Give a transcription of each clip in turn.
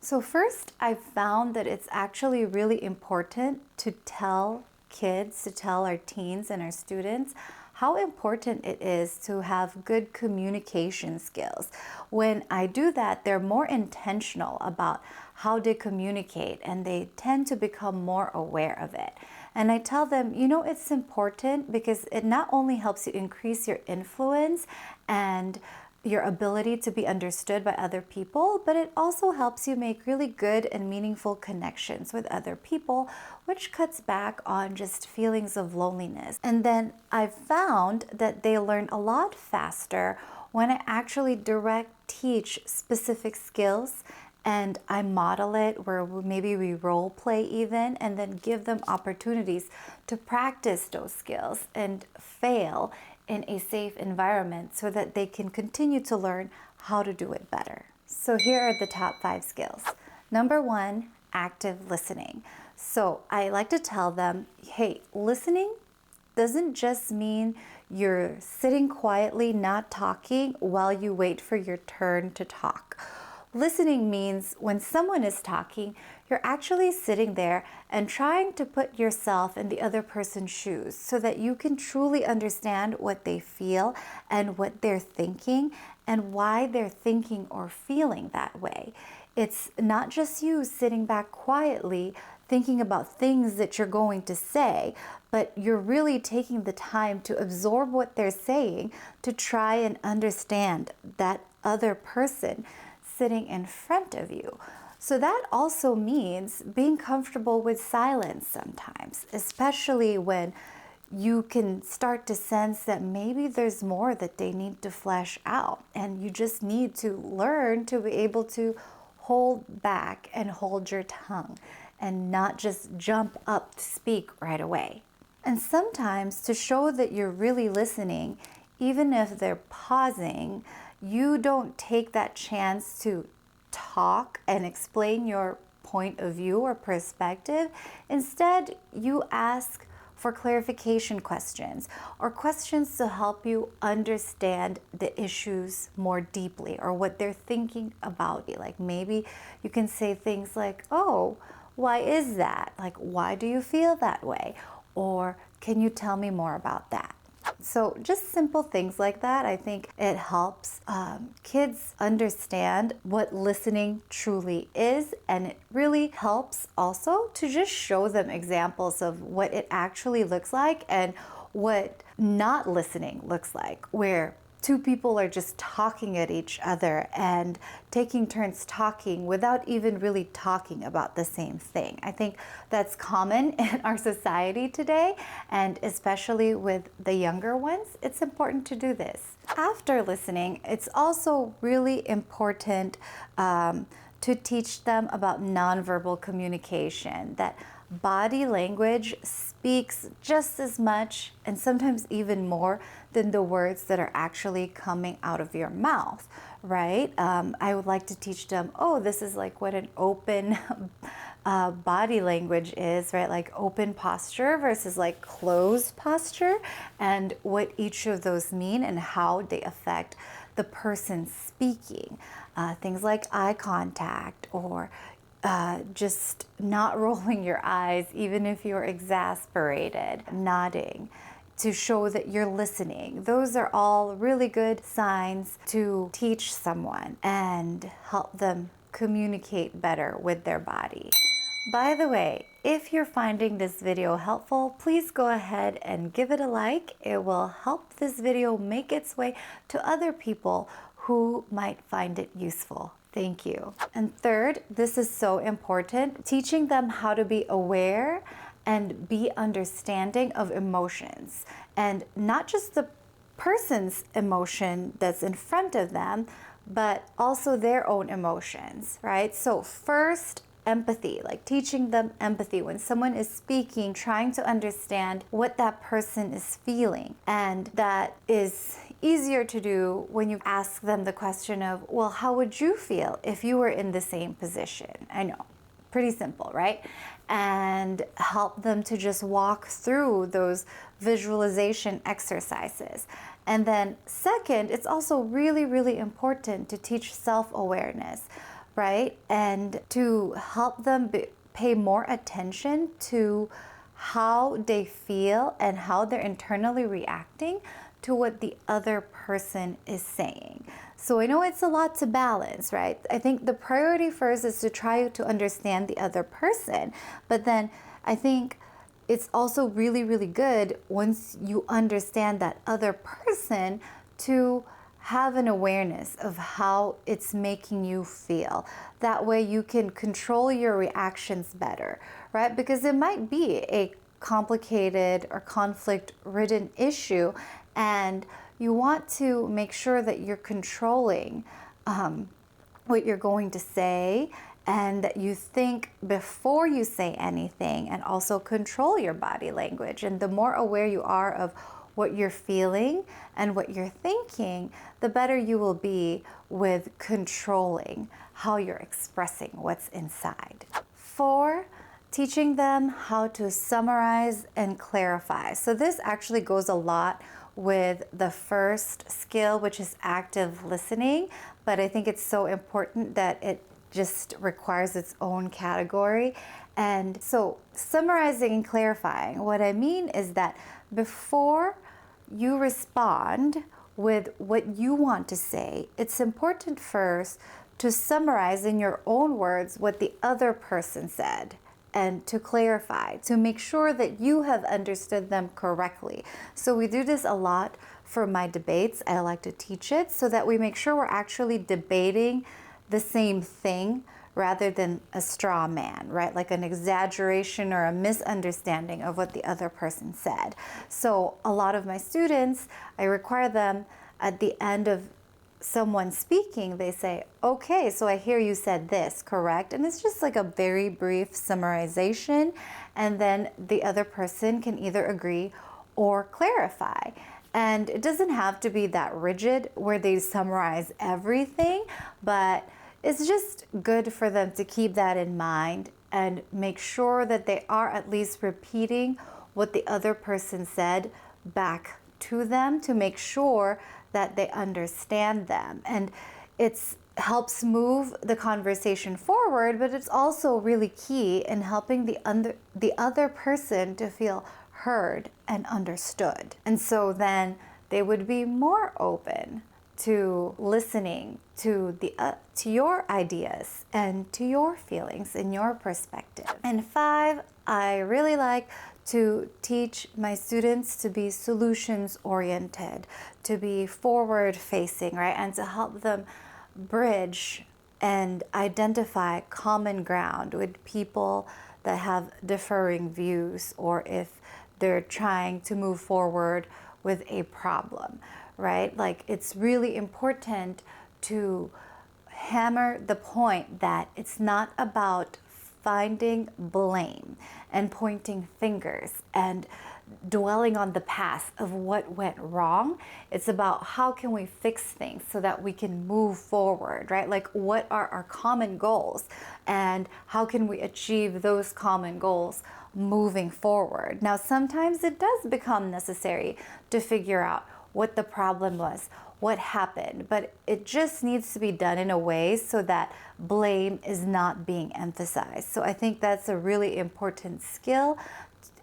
So first, I found that it's actually really important to tell kids, to tell our teens and our students how important it is to have good communication skills. When I do that, they're more intentional about how they communicate and they tend to become more aware of it. And I tell them, it's important because it not only helps you increase your influence and your ability to be understood by other people, but it also helps you make really good and meaningful connections with other people, which cuts back on just feelings of loneliness. And then I've found that they learn a lot faster when I actually direct teach specific skills and I model it, where maybe we role play even, and then give them opportunities to practice those skills and fail in a safe environment so that they can continue to learn how to do it better. So here are the top 5 skills. Number 1, active listening. So I like to tell them, hey, listening doesn't just mean you're sitting quietly, not talking while you wait for your turn to talk. Listening means when someone is talking, you're actually sitting there and trying to put yourself in the other person's shoes so that you can truly understand what they feel and what they're thinking and why they're thinking or feeling that way. It's not just you sitting back quietly thinking about things that you're going to say, but you're really taking the time to absorb what they're saying to try and understand that other person sitting in front of you. So that also means being comfortable with silence sometimes, especially when you can start to sense that maybe there's more that they need to flesh out, and you just need to learn to be able to hold back and hold your tongue and not just jump up to speak right away. And sometimes to show that you're really listening, even if they're pausing, you don't take that chance to talk and explain your point of view or perspective. Instead, you ask for clarification questions or questions to help you understand the issues more deeply or what they're thinking about. Like maybe you can say things like, oh, why is that? Like, why do you feel that way? Or can you tell me more about that? So just simple things like that, I think it helps kids understand what listening truly is, and it really helps also to just show them examples of what it actually looks like and what not listening looks like, where two people are just talking at each other and taking turns talking without even really talking about the same thing. I think that's common in our society today, and especially with the younger ones, it's important to do this. After listening, it's also really important to teach them about nonverbal communication, that body language speaks just as much and sometimes even more than the words that are actually coming out of your mouth, right? I would like to teach them, oh, this is like what an open body language is, right? Like open posture versus like closed posture, and what each of those mean and how they affect the person speaking. Things like eye contact or just not rolling your eyes, even if you're exasperated, nodding to show that you're listening. Those are all really good signs to teach someone and help them communicate better with their body. By the way, if you're finding this video helpful, please go ahead and give it a like. It will help this video make its way to other people who might find it useful. Thank you. And third, this is so important, teaching them how to be aware and be understanding of emotions, and not just the person's emotion that's in front of them, but also their own emotions, right? So first, empathy, like teaching them empathy when someone is speaking, trying to understand what that person is feeling. And that is easier to do when you ask them the question of, well, how would you feel if you were in the same position? I know, pretty simple, right? And help them to just walk through those visualization exercises. And then second, it's also really, really important to teach self-awareness. right? And to help them pay more attention to how they feel and how they're internally reacting to what the other person is saying. So I know it's a lot to balance, right? I think the priority first is to try to understand the other person, but then I think it's also really, really good once you understand that other person to have an awareness of how it's making you feel. That way you can control your reactions better, right? Because it might be a complicated or conflict-ridden issue, and you want to make sure that you're controlling what you're going to say, and that you think before you say anything, and also control your body language. And the more aware you are of what you're feeling and what you're thinking, the better you will be with controlling how you're expressing what's inside. 4, teaching them how to summarize and clarify. So this actually goes a lot with the first skill, which is active listening, but I think it's so important that it just requires its own category. And so summarizing and clarifying, what I mean is that before you respond with what you want to say, it's important first to summarize in your own words what the other person said, and to clarify, to make sure that you have understood them correctly. So we do this a lot for my debates. I like to teach it so that we make sure we're actually debating the same thing rather than a straw man, right? Like an exaggeration or a misunderstanding of what the other person said. So a lot of my students, I require them at the end of someone speaking, they say, okay, so I hear you said this, correct? And it's just like a very brief summarization, and then the other person can either agree or clarify. And it doesn't have to be that rigid where they summarize everything, but it's just good for them to keep that in mind and make sure that they are at least repeating what the other person said back to them, to make sure that they understand them. And it helps move the conversation forward, but it's also really key in helping the other person to feel heard and understood. And so then they would be more open to listening to your ideas and to your feelings and your perspective. And 5, I really like to teach my students to be solutions oriented, to be forward facing, right? And to help them bridge and identify common ground with people that have differing views, or if they're trying to move forward with a problem, right? Like, it's really important to hammer the point that it's not about finding blame and pointing fingers and dwelling on the past of what went wrong. It's about how can we fix things so that we can move forward, right? Like, what are our common goals and how can we achieve those common goals moving forward? Now, sometimes it does become necessary to figure out what the problem was, what happened, but it just needs to be done in a way so that blame is not being emphasized. So I think that's a really important skill,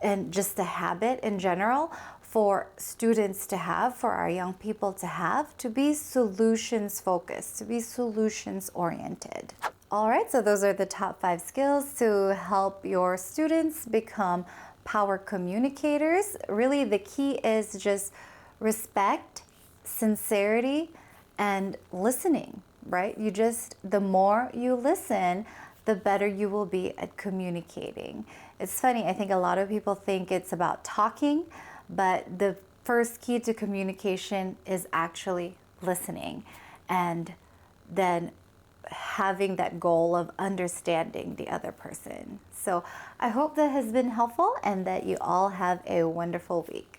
and just a habit in general for students to have, for our young people to have, to be solutions focused, to be solutions oriented. All right, so those are the top 5 skills to help your students become power communicators. Really, the key is just respect, sincerity, and listening, right? The more you listen, the better you will be at communicating. It's funny, I think a lot of people think it's about talking, but the first key to communication is actually listening, and then having that goal of understanding the other person. So I hope that has been helpful and that you all have a wonderful week.